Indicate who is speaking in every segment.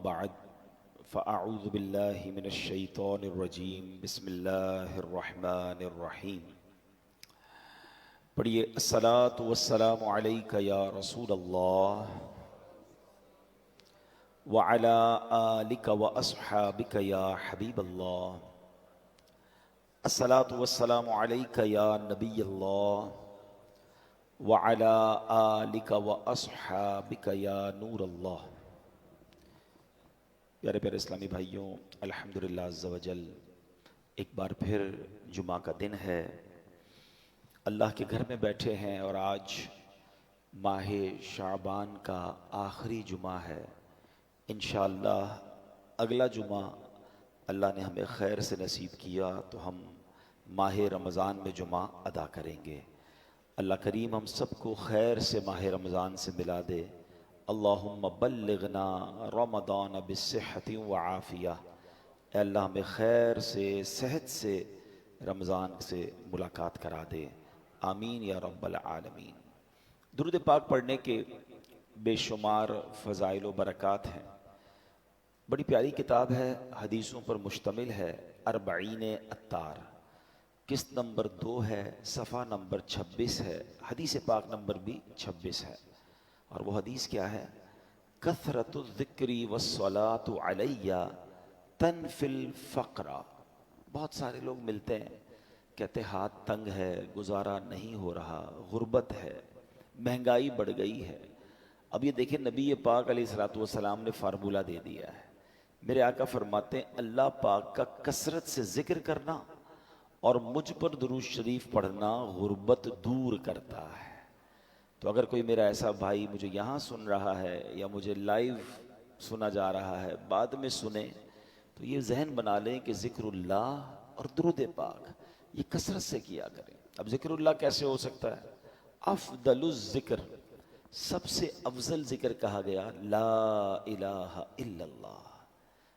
Speaker 1: بعد فأعوذ بالله من الشيطان الرجيم بسم الله الرحمن الرحیم. پڑھیے الصلاۃ والسلام علیک یا رسول اللہ وعلی آلک واصحابک یا حبیب اللہ. الصلاۃ والسلام علیک یا نبی اللہ وعلی آلک واصحابک یا نور اللہ. پیارے پیارے اسلامی بھائیوں، الحمدللہ عز و جل ایک بار پھر جمعہ کا دن ہے. اللہ کے گھر میں بیٹھے ہیں اور آج ماہ شعبان کا آخری جمعہ ہے. انشاءاللہ اگلا جمعہ اللہ نے ہمیں خیر سے نصیب کیا تو ہم ماہ رمضان میں جمعہ ادا کریں گے. اللہ کریم ہم سب کو خیر سے ماہ رمضان سے ملا دے. اللہم بلغنا رمضان بالصحت وعافیہ. اے اللہ ہمیں خیر سے صحت سے رمضان سے ملاقات کرا دے. آمین یا رب العالمین. درود پاک پڑھنے کے بے شمار فضائل و برکات ہیں. بڑی پیاری کتاب ہے، حدیثوں پر مشتمل ہے. اربعین اتار، قسط نمبر 2 ہے، صفحہ نمبر 26 ہے، حدیث پاک نمبر بھی 26 ہے. اور وہ حدیث کیا ہے؟ کثرت الذکر والصلاۃ علی تنفی الفقر. بہت سارے لوگ ملتے ہیں، کہتے ہاتھ تنگ ہے، گزارا نہیں ہو رہا، غربت ہے، مہنگائی بڑھ گئی ہے. اب یہ دیکھیں نبی پاک علیہ الصلوۃ والسلام نے فارمولہ دے دیا ہے. میرے آقا فرماتے ہیں اللہ پاک کا کثرت سے ذکر کرنا اور مجھ پر درود شریف پڑھنا غربت دور کرتا ہے. تو اگر کوئی میرا ایسا بھائی مجھے یہاں سن رہا ہے یا مجھے لائیو سنا جا رہا ہے، بعد میں سنے، تو یہ ذہن بنا لیں کہ ذکر اللہ اور درود پاک یہ کثرت سے کیا کریں. اب ذکر اللہ کیسے ہو سکتا ہے؟ افضل الذکر، سب سے افضل ذکر کہا گیا لا الہ الا اللہ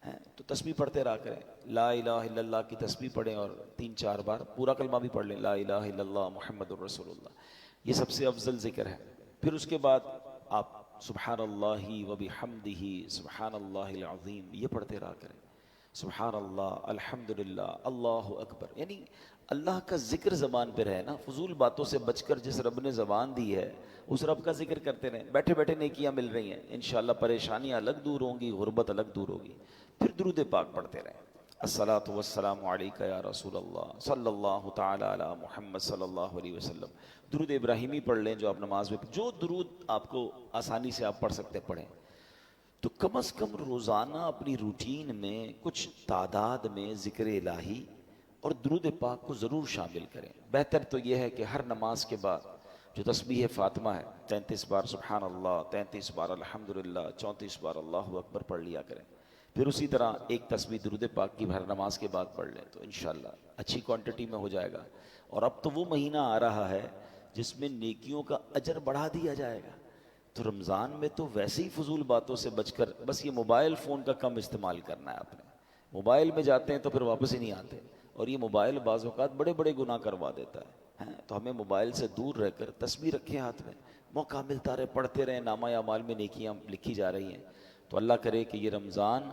Speaker 1: ہے. تو تسبیح پڑھتے رہا کریں. لا الہ الا اللہ کی تسبیح پڑھیں اور 3-4 بار پورا کلمہ بھی پڑھ لیں، لا الہ الا اللہ محمد الرسول اللہ. یہ سب سے افضل ذکر ہے. پھر اس کے بعد آپ سبحان اللہ وبحمدہ سبحان اللہ العظیم یہ پڑھتے رہا کریں. سبحان اللہ، الحمدللہ، اللہ اکبر. یعنی اللہ کا ذکر زبان پہ رہے نا. فضول باتوں سے بچ کر جس رب نے زبان دی ہے اس رب کا ذکر کرتے رہیں. بیٹھے بیٹھے نیکیاں مل رہی ہیں، انشاءاللہ پریشانیاں الگ دور ہوں گی، غربت الگ دور ہوگی. پھر درود پاک پڑھتے رہیں. الصلاۃ والسلام علیک یا رسول اللہ صلی اللہ تعالی علی محمد صلی اللہ علیہ وسلم. درود ابراہیمی پڑھ لیں جو آپ نماز میں، جو درود آپ کو آسانی سے آپ پڑھ سکتے پڑھیں. تو کم از کم روزانہ اپنی روٹین میں کچھ تعداد میں ذکر الہی اور درود پاک کو ضرور شامل کریں. بہتر تو یہ ہے کہ ہر نماز کے بعد جو تسبیح فاطمہ ہے 33 بار سبحان اللہ، 33 بار الحمدللہ، 34 بار اللہ اکبر پڑھ لیا کریں. پھر اسی طرح ایک تسبیح درود پاک کی ہر نماز کے بعد پڑھ لیں تو انشاءاللہ اچھی کوانٹٹی میں ہو جائے گا. اور اب تو وہ مہینہ آ رہا ہے جس میں نیکیوں کا اجر بڑھا دیا جائے گا. تو رمضان میں تو ویسے ہی فضول باتوں سے بچ کر بس یہ موبائل فون کا کم استعمال کرنا ہے. آپ نے موبائل میں جاتے ہیں تو پھر واپس ہی نہیں آتے، اور یہ موبائل بعض اوقات بڑے بڑے گناہ کروا دیتا ہے. تو ہمیں موبائل سے دور رہ کر تسبیح رکھیں ہاتھ میں، موقع ملتا رہے پڑھتے رہیں. نامہ اعمال میں نیکیاں لکھی جا رہی ہیں. تو اللہ کرے کہ یہ رمضان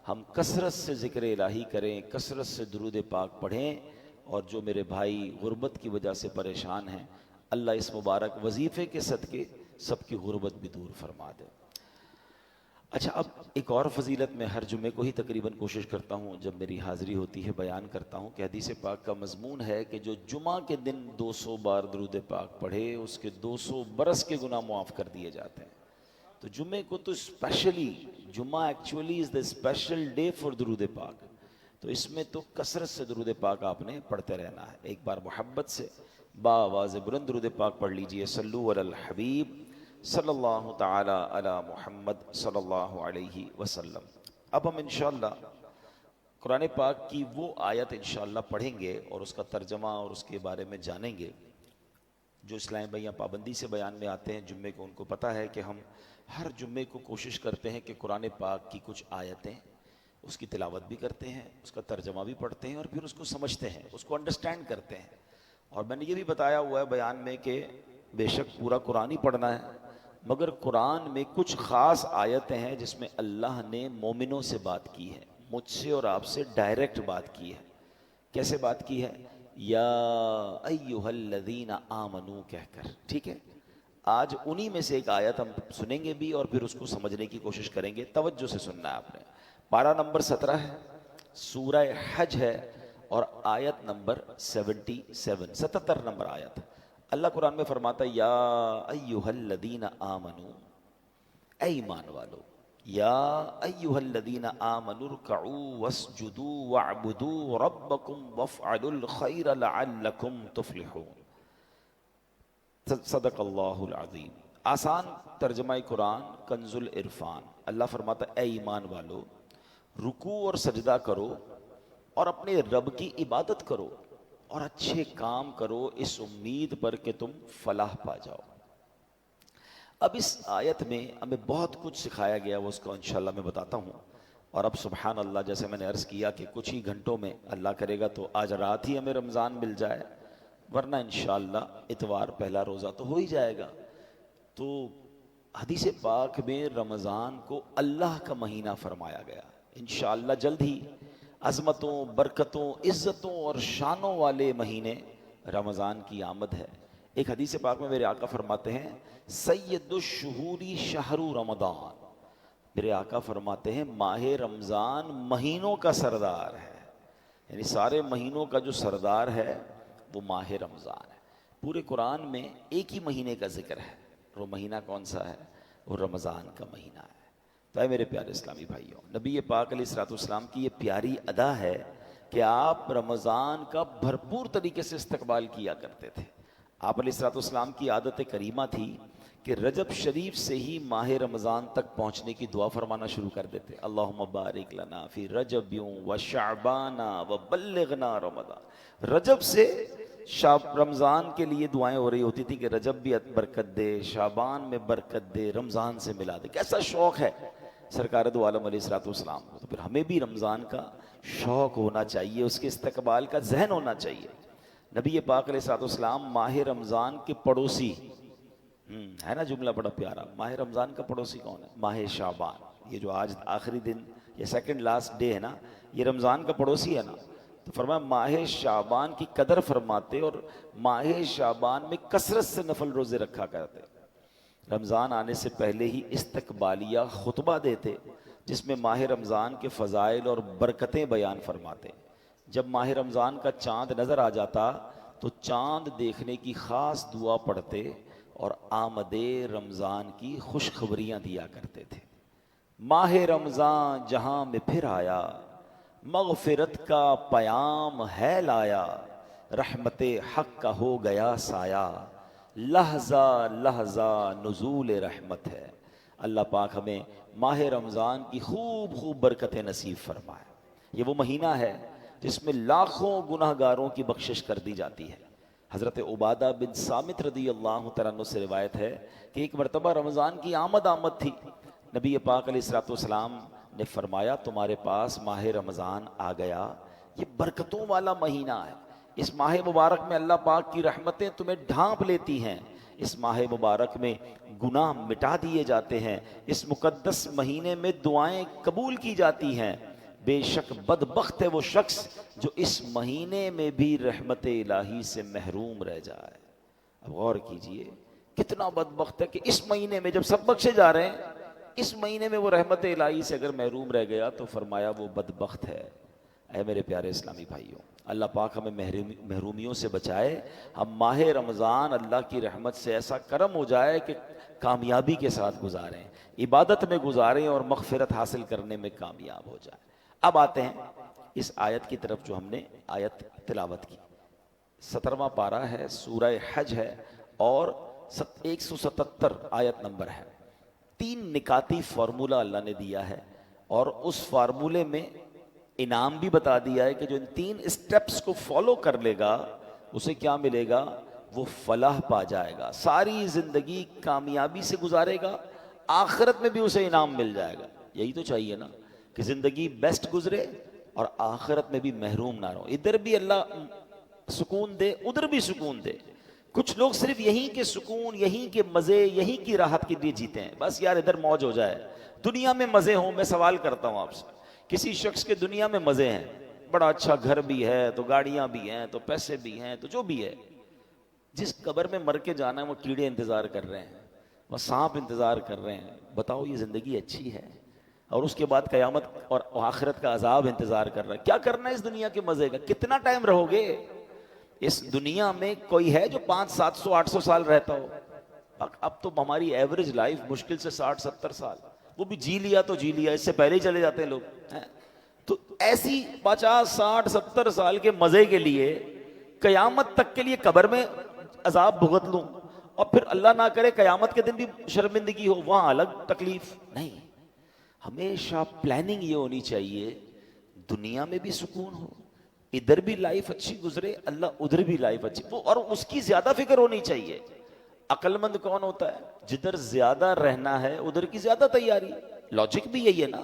Speaker 1: ہم کثرت سے ذکر الہی کریں، کثرت سے درود پاک پڑھیں. اور جو میرے بھائی غربت کی وجہ سے پریشان ہیں، اللہ اس مبارک وظیفے کے صدقے سب کی غربت بھی دور فرما دے. اچھا، اب ایک اور فضیلت میں ہر جمعے کو ہی تقریباً کوشش کرتا ہوں جب میری حاضری ہوتی ہے بیان کرتا ہوں کہ حدیث پاک کا مضمون ہے کہ جو جمعہ کے دن 200 بار درود پاک پڑھے اس کے 200 برس کے گناہ معاف کر دیے جاتے ہیں. تو جمعے کو تو اسپیشلی، جمعہ actually is the special day for درود پاک. تو اس میں تو کثرت سے درود پاک آپ نے پڑھتے رہنا ہے. ایک بار محبت سے با آواز بلند درود پاک پڑھ لیجئے. صلو علی الحبیب صلی اللہ تعالی علی محمد صلی اللہ علیہ وسلم. اب ہم انشاءاللہ قرآن پاک کی وہ آیت انشاءاللہ پڑھیں گے اور اس کا ترجمہ اور اس کے بارے میں جانیں گے. جو اسلام بھائیاں پابندی سے بیان میں آتے ہیں جمعے کو، ان کو پتہ ہے کہ ہم ہر جمعے کو کوشش کرتے ہیں کہ قرآن پاک کی کچھ آیتیں اس کی تلاوت بھی کرتے ہیں، اس کا ترجمہ بھی پڑھتے ہیں اور پھر اس کو سمجھتے ہیں، اس کو انڈرسٹینڈ کرتے ہیں. اور میں نے یہ بھی بتایا ہوا ہے بیان میں کہ بے شک پورا قرآن ہی پڑھنا ہے، مگر قرآن میں کچھ خاص آیتیں ہیں جس میں اللہ نے مومنوں سے بات کی ہے، مجھ سے اور آپ سے ڈائریکٹ بات کی ہے۔ کیسے بات کی ہے؟ یا ایہا الذین آمنو کہہ کر، ٹھیک ہے؟ آج انہی میں سے ایک آیت ہم سنیں گے بھی اور پھر اس کو سمجھنے کی کوشش کریں گے۔ توجہ سے سننا ہے آپ نے۔ پارہ نمبر 17 ہے، سورہ حج ہے، اور آیت نمبر 77 نمبر آیت۔ اللہ قرآن میں فرماتا ہے یا ایہا الذین آمنو، اے ایمان والو، یا ایہا الذین آمنوا ارکعوا واسجدوا واعبدوا ربکم وافعلوا الخیر لعلکم تفلحون۔ صدق اللہ العظیم۔ آسان ترجمہ قرآن کنز العرفان۔ اللہ فرماتا ہے اے ایمان والو، رکوع اور سجدہ کرو اور اپنے رب کی عبادت کرو اور اچھے کام کرو اس امید پر کہ تم فلاح پا جاؤ۔ اب اس آیت میں ہمیں بہت کچھ سکھایا گیا، وہ اس کو انشاءاللہ میں بتاتا ہوں۔ اور اب سبحان اللہ، جیسے میں نے عرض کیا کہ کچھ ہی گھنٹوں میں اللہ کرے گا تو آج رات ہی ہمیں رمضان مل جائے، ورنہ انشاءاللہ اتوار پہلا روزہ تو ہو ہی جائے گا۔ تو حدیث پاک میں رمضان کو اللہ کا مہینہ فرمایا گیا۔ انشاءاللہ جلد ہی عظمتوں، برکتوں، عزتوں اور شانوں والے مہینے رمضان کی آمد ہے۔ ایک حدیث پاک میں میرے آقا فرماتے ہیں سید الشہور شہر رمضان، میرے آقا فرماتے ہیں ماہ رمضان مہینوں کا سردار ہے، یعنی سارے مہینوں کا جو سردار ہے وہ ماہ رمضان ہے۔ پورے قرآن میں ایک ہی مہینے کا ذکر ہے، وہ مہینہ کون سا ہے؟ وہ رمضان کا مہینہ ہے۔ تو اے میرے پیارے اسلامی بھائیوں، نبی پاک علیہ الصلوۃ والسلام کی یہ پیاری ادا ہے کہ آپ رمضان کا بھرپور طریقے سے استقبال کیا کرتے تھے۔ آپ علیہ الصلوۃ والسلام کی عادت کریمہ تھی کہ رجب شریف سے ہی ماہ رمضان تک پہنچنے کی دعا فرمانا شروع کر دیتے۔ اللہم بارک لنا فی رجب و شعبان و بلغنا رمضان۔ رجب سے رمضان کے لیے دعائیں ہو رہی ہوتی تھی کہ رجب بھی برکت دے، شعبان میں برکت دے، رمضان سے ملا دے۔ کیسا شوق ہے سرکار دو عالم علیہ الصلوۃ والسلام کو، تو پھر ہمیں بھی رمضان کا شوق ہونا چاہیے، اس کے استقبال کا ذہن ہونا چاہیے۔ نبی پاک علیہ الصلوۃ والسلام ماہ رمضان کے پڑوسی، ہے نا جملہ بڑا پیارا، ماہ رمضان کا پڑوسی کون ہے؟ ماہ شعبان۔ یہ جو آج آخری دن، یہ سیکنڈ لاسٹ ڈے ہے نا، یہ رمضان کا پڑوسی ہے نا، تو فرمایا ماہ شعبان کی قدر فرماتے اور ماہ شعبان میں کثرت سے نفل روزے رکھا کرتے۔ رمضان آنے سے پہلے ہی استقبالیہ خطبہ دیتے جس میں ماہ رمضان کے فضائل اور برکتیں بیان فرماتے۔ جب ماہ رمضان کا چاند نظر آ جاتا تو چاند دیکھنے کی خاص دعا پڑھتے اور آمد رمضان کی خوشخبریاں دیا کرتے تھے۔ ماہ رمضان جہاں میں پھر آیا، مغفرت کا پیام ہے لایا، رحمت حق کا ہو گیا سایہ، لحظہ لحظہ نزول رحمت ہے۔ اللہ پاک ہمیں ماہ رمضان کی خوب خوب برکتیں نصیب فرمائے۔ یہ وہ مہینہ ہے جس میں لاکھوں گناہ گاروں کی بخشش کر دی جاتی ہے۔ حضرت عبادہ بن صامت رضی اللہ تعالیٰ عنہ سے روایت ہے کہ ایک مرتبہ رمضان کی آمد تھی، نبی پاک علیہ الصلوۃ والسلام نے فرمایا تمہارے پاس ماہ رمضان آ گیا، یہ برکتوں والا مہینہ ہے، اس ماہ مبارک میں اللہ پاک کی رحمتیں تمہیں ڈھانپ لیتی ہیں، اس ماہ مبارک میں گناہ مٹا دیے جاتے ہیں، اس مقدس مہینے میں دعائیں قبول کی جاتی ہیں، بے شک بدبخت ہے وہ شخص جو اس مہینے میں بھی رحمت الہی سے محروم رہ جائے۔ اب غور کیجئے کتنا بدبخت ہے کہ اس مہینے میں جب سب بخشے جا رہے ہیں، اس مہینے میں وہ رحمت الہی سے اگر محروم رہ گیا تو فرمایا وہ بدبخت ہے۔ اے میرے پیارے اسلامی بھائیوں، اللہ پاک ہمیں محرومیوں سے بچائے، ہم ماہ رمضان اللہ کی رحمت سے ایسا کرم ہو جائے کہ کامیابی کے ساتھ گزاریں، عبادت میں گزاریں اور مغفرت حاصل کرنے میں کامیاب ہو جائیں۔ اب آتے ہیں اس آیت کی طرف جو ہم نے آیت تلاوت کی۔ 17واں پارہ ہے، سورہ حج ہے اور 177 آیت نمبر ہے۔ 3 نکاتی فارمولہ اللہ نے دیا ہے اور اس فارمولے میں انعام بھی بتا دیا ہے کہ جو ان 3 اسٹیپس کو فالو کر لے گا اسے کیا ملے گا؟ وہ فلاح پا جائے گا، ساری زندگی کامیابی سے گزارے گا، آخرت میں بھی اسے انعام مل جائے گا۔ یہی تو چاہیے نا کہ زندگی بیسٹ گزرے اور آخرت میں بھی محروم نہ رہو، ادھر بھی اللہ سکون دے ادھر بھی سکون دے۔ کچھ لوگ صرف یہیں کے سکون، یہیں کے مزے، یہیں کی راحت کے لیے جیتے ہیں، بس یار ادھر موج ہو جائے، دنیا میں مزے ہوں۔ میں سوال کرتا ہوں آپ سے، کسی شخص کے دنیا میں مزے ہیں، بڑا اچھا گھر بھی ہے، تو گاڑیاں بھی ہیں، تو پیسے بھی ہیں، تو جو بھی ہے، جس قبر میں مر کے جانا ہے وہ کیڑے انتظار کر رہے ہیں، وہ سانپ انتظار کر رہے ہیں، بتاؤ یہ زندگی اچھی ہے؟ اور اس کے بعد قیامت اور آخرت کا عذاب انتظار کر رہا ہے۔ کیا کرنا ہے اس دنیا کے مزے کا؟ کتنا ٹائم رہو گے اس دنیا میں؟ کوئی ہے جو 500 700 800 سال رہتا ہو؟ اب تو ہماری ایوریج لائف مشکل سے 60 70 سال، وہ بھی جی لیا تو جی لیا، اس سے پہلے ہی چلے جاتے ہیں لوگ۔ تو ایسی 50 60 70 سال کے مزے کے لیے قیامت تک کے لیے قبر میں عذاب بھگت لوں، اور پھر اللہ نہ کرے قیامت کے دن بھی شرمندگی ہو، وہاں الگ تکلیف؟ نہیں، ہمیشہ پلاننگ یہ ہونی چاہیے دنیا میں بھی سکون ہو، ادھر بھی لائف اچھی گزرے، اللہ ادھر بھی لائف اچھی، وہ اور اس کی زیادہ فکر ہونی چاہیے۔ عقل مند کون ہوتا ہے؟ جدھر زیادہ رہنا ہے ادھر کی زیادہ تیاری۔ لاجک بھی یہی ہے نا۔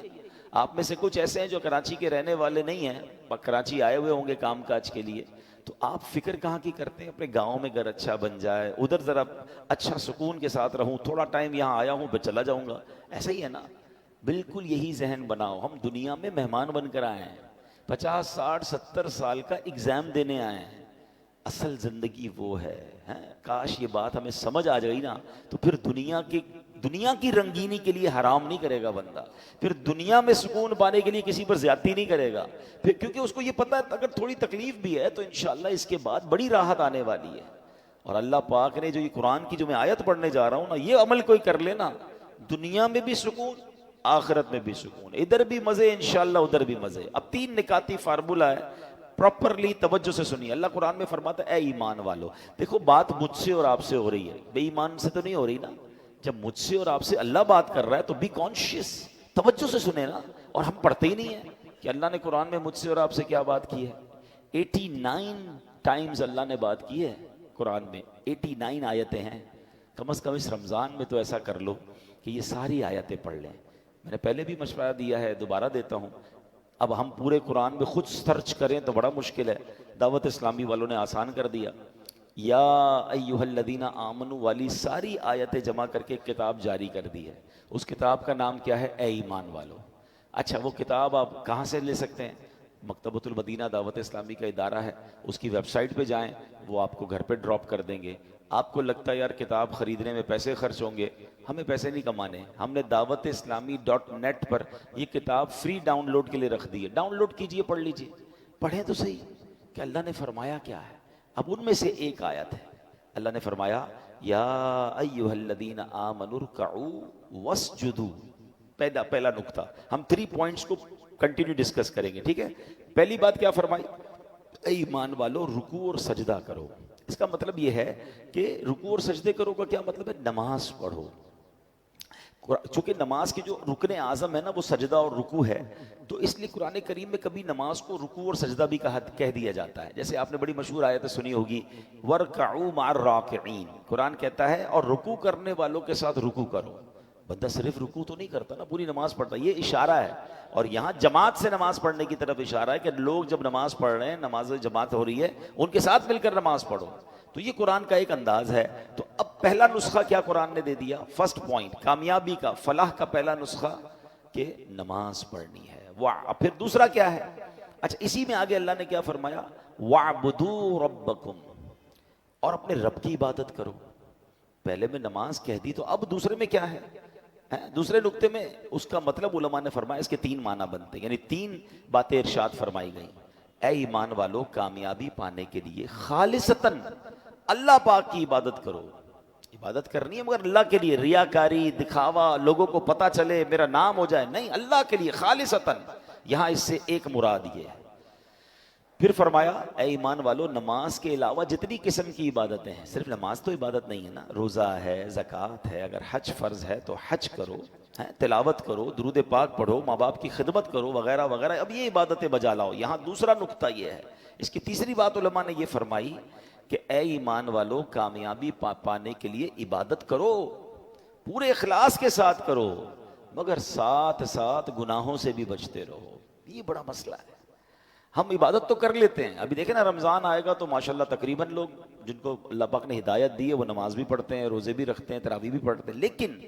Speaker 1: آپ میں سے کچھ ایسے ہیں جو کراچی کے رہنے والے نہیں ہیں، کراچی آئے ہوئے ہوں گے کام کاج کے لیے، تو آپ فکر کہاں کی کرتے ہیں؟ اپنے گاؤں میں گھر اچھا بن جائے، ادھر ذرا اچھا سکون کے ساتھ رہوں، تھوڑا ٹائم یہاں آیا ہوں میں چلا جاؤں گا، ایسا ہی ہے نا؟ بالکل یہی ذہن بناؤ۔ ہم دنیا میں مہمان بن کر آئے ہیں، 50 60 70 سال کا ایگزام دینے آئے ہیں، اصل زندگی وہ ہے۔ کاش یہ بات ہمیں سمجھ آ جائے نا، تو پھر دنیا کی رنگینی کے لیے حرام نہیں کرے گا بندہ، پھر دنیا میں سکون پانے کے لیے کسی پر زیادتی نہیں کرے گا، پھر کیونکہ اس کو یہ پتہ ہے اگر تھوڑی تکلیف بھی ہے تو انشاءاللہ اس کے بعد بڑی راحت آنے والی ہے۔ اور اللہ پاک نے جو یہ قرآن کی جو میں آیت پڑھنے جا رہا ہوں نا، یہ عمل کوئی کر لینا، دنیا میں بھی سکون، آخرت میں بھی سکون، ادھر بھی مزے انشاءاللہ ادھر بھی مزے۔ اب 3 نکاتی فارمولہ ہے، پراپرلی توجہ سے سنیے۔ اللہ قرآن میں فرماتا ہے اے ایمان والو، دیکھو بات مجھ سے اور آپ سے ہو رہی ہے، بے ایمان سے تو نہیں ہو رہی نا۔ جب مجھ سے اور آپ سے اللہ بات کر رہا ہے تو بی کانشیس، توجہ سے سنیں نا۔ اور ہم پڑھتے ہی نہیں ہیں کہ اللہ نے قرآن میں مجھ سے اور آپ سے کیا بات کی ہے۔ 89 ٹائمز اللہ نے بات کی ہے قرآن میں، 89 آیتیں ہیں۔ کم از کم اس رمضان میں تو ایسا کر لو کہ یہ ساری آیتیں پڑھ لیں۔ میں نے پہلے بھی مشورہ دیا ہے، دوبارہ دیتا ہوں، اب ہم پورے قرآن میں خود سرچ کریں تو بڑا مشکل ہے، دعوت اسلامی والوں نے آسان کر دیا۔ یا ایہا الذین آمنوا والی ساری آیتیں جمع کر کے کتاب جاری کر دی ہے۔ اس کتاب کا نام کیا ہے؟ اے ایمان والو۔ اچھا وہ کتاب آپ کہاں سے لے سکتے ہیں؟ مکتبۃ المدینہ دعوت اسلامی کا ادارہ ہے، اس کی ویب سائٹ پہ جائیں، وہ آپ کو گھر پہ ڈراپ کر دیں گے۔ آپ کو لگتا ہے یار کتاب خریدنے میں پیسے خرچ ہوں گے، ہمیں پیسے نہیں کمانے، ہم نے دعوت اسلامی .net پر یہ کتاب فری ڈاؤن لوڈ کے لیے رکھ دی ہے، ڈاؤن لوڈ کیجئے، پڑھ لیجئے، پڑھیں تو صحیح کہ اللہ نے فرمایا کیا ہے۔ اب ان میں سے ایک آیت ہے، اللہ نے فرمایا یا ایھا الذین آمنوا ارکعوا واسجدوا۔ پہلا نقطہ، ہم 3 پوائنٹس کو کنٹینیو ڈسکس کریں گے، ٹھیک ہے؟ پہلی بات کیا فرمائی؟ اے ایمان والو رکوع اور سجدہ کرو۔ اس کا مطلب یہ ہے کہ رکوع اور سجدے کرو کا کیا مطلب ہے؟ نماز پڑھو۔ چونکہ نماز کے جو رکن اعظم ہے نا وہ سجدہ اور رکوع ہے، تو اس لیے قرآن کریم میں کبھی نماز کو رکوع اور سجدہ بھی کہہ دیا جاتا ہے۔ جیسے آپ نے بڑی مشہور آیت سنی ہوگی وَارْكَعُوا مَعَ الرَّاكِعِينَ، قرآن کہتا ہے اور رکوع کرنے والوں کے ساتھ رکوع کرو۔ بندہ صرف رکوع تو نہیں کرتا نا، پوری نماز پڑھتا، یہ اشارہ ہے۔ اور یہاں جماعت سے نماز پڑھنے کی طرف اشارہ ہے کہ لوگ جب نماز پڑھ رہے ہیں، نماز جماعت ہو رہی ہے، ان کے ساتھ مل کر نماز پڑھو۔ تو یہ قرآن کا ایک انداز ہے۔ تو اب پہلا نسخہ کیا قرآن نے دے دیا؟ فرسٹ پوائنٹ، کامیابی کا، فلاح کا پہلا نسخہ کہ نماز پڑھنی ہے۔ پھر دوسرا کیا ہے؟ اچھا اسی میں آگے اللہ نے کیا فرمایا؟ وَاعْبُدُوا رَبَّكُمْ، اور اپنے رب کی عبادت کرو۔ پہلے میں نماز کہہ دی، تو اب دوسرے میں کیا ہے؟ دوسرے نقطے میں اس کا مطلب علماء نے فرمایا اس کے 3 معنی بنتے ہیں، یعنی 3 باتیں ارشاد فرمائی گئیں۔ اے ایمان والو، کامیابی پانے کے لیے خالصتاً اللہ پاک کی عبادت کرو۔ عبادت کرنی ہے مگر اللہ کے لیے، ریاکاری، دکھاوا، لوگوں کو پتہ چلے، میرا نام ہو جائے، نہیں، اللہ کے لیے خالصتاً۔ یہاں اس سے ایک مراد یہ ہے۔ پھر فرمایا اے ایمان والو، نماز کے علاوہ جتنی قسم کی عبادتیں ہیں، صرف نماز تو عبادت نہیں ہے نا، روزہ ہے، زکوٰۃ ہے، اگر حج فرض ہے تو حج کرو، تلاوت کرو، درود پاک پڑھو، ماں باپ کی خدمت کرو، وغیرہ وغیرہ، اب یہ عبادتیں بجا لاؤ۔ یہاں دوسرا نقطہ یہ ہے، اس کی تیسری بات علماء نے یہ فرمائی کہ اے ایمان والو، کامیابی پانے کے لیے عبادت کرو، پورے اخلاص کے ساتھ کرو، مگر ساتھ ساتھ گناہوں سے بھی بچتے رہو۔ یہ بڑا مسئلہ ہے۔ ہم عبادت تو کر لیتے ہیں. ابھی دیکھیں نا رمضان آئے گا تو ماشاءاللہ تقریباً لوگ جن کو اللہ پاک نے ہدایت دی ہے وہ نماز بھی پڑھتے ہیں, روزے بھی رکھتے ہیں, تراویح بھی پڑھتے ہیں, لیکن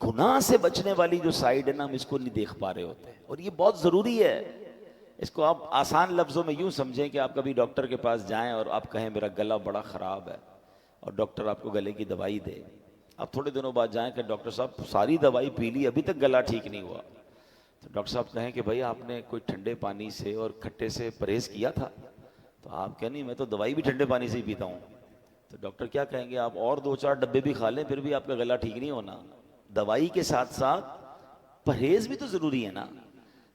Speaker 1: گناہ سے بچنے والی جو سائیڈ ہے نا ہم اس کو نہیں دیکھ پا رہے ہوتے ہیں, اور یہ بہت ضروری ہے. اس کو آپ آسان لفظوں میں یوں سمجھیں کہ آپ کبھی ڈاکٹر کے پاس جائیں اور آپ کہیں میرا گلا بڑا خراب ہے, اور ڈاکٹر آپ کو گلے کی دوائی دے. آپ تھوڑے دنوں بعد جائیں کہ ڈاکٹر صاحب ساری دوائی پی لی ابھی تک گلا ٹھیک نہیں ہوا. تو ڈاکٹر صاحب کہیں کہ بھائی آپ نے کوئی ٹھنڈے پانی سے اور کھٹے سے پرہیز کیا تھا؟ تو آپ کہیں نہیں میں تو دوائی بھی ٹھنڈے پانی سے ہی پیتا ہوں. تو ڈاکٹر کیا کہیں گے, آپ اور 2-4 ڈبے بھی کھا لیں پھر بھی آپ کا گلا ٹھیک نہیں ہونا. دوائی کے ساتھ ساتھ پرہیز بھی تو ضروری ہے نا.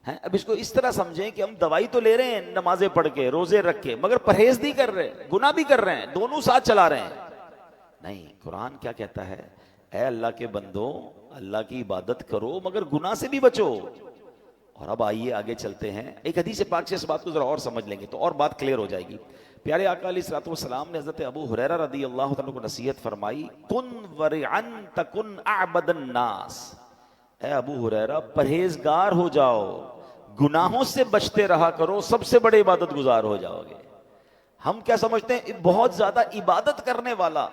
Speaker 1: اب اس کو اس طرح سمجھیں کہ ہم دوائی تو لے رہے ہیں نمازیں پڑھ کے, روزے رکھ کے, مگر پرہیز نہیں کر رہے, گناہ بھی کر رہے ہیں, دونوں ساتھ چلا رہے ہیں. نہیں, قرآن کیا کہتا ہے, اے اللہ کے بندو اللہ کی عبادت کرو مگر گناہ سے بھی بچو. اور اب آئیے آگے چلتے ہیں, ایک حدیث پاک سے اس بات کو ذرا اور سمجھ لیں گے تو اور بات کلیئر ہو جائے گی. پیارے آقا علیہ الصلوۃ والسلام نے حضرت ابو ہریرہ رضی اللہ عنہ کو نصیحت فرمائی, کن ورعن تکن اعبد الناس. اے ابو ہریرہ پرہیزگار ہو جاؤ, گناہوں سے بچتے رہا کرو, سب سے بڑے عبادت گزار ہو جاؤ گے. ہم کیا سمجھتے ہیں بہت زیادہ عبادت کرنے والا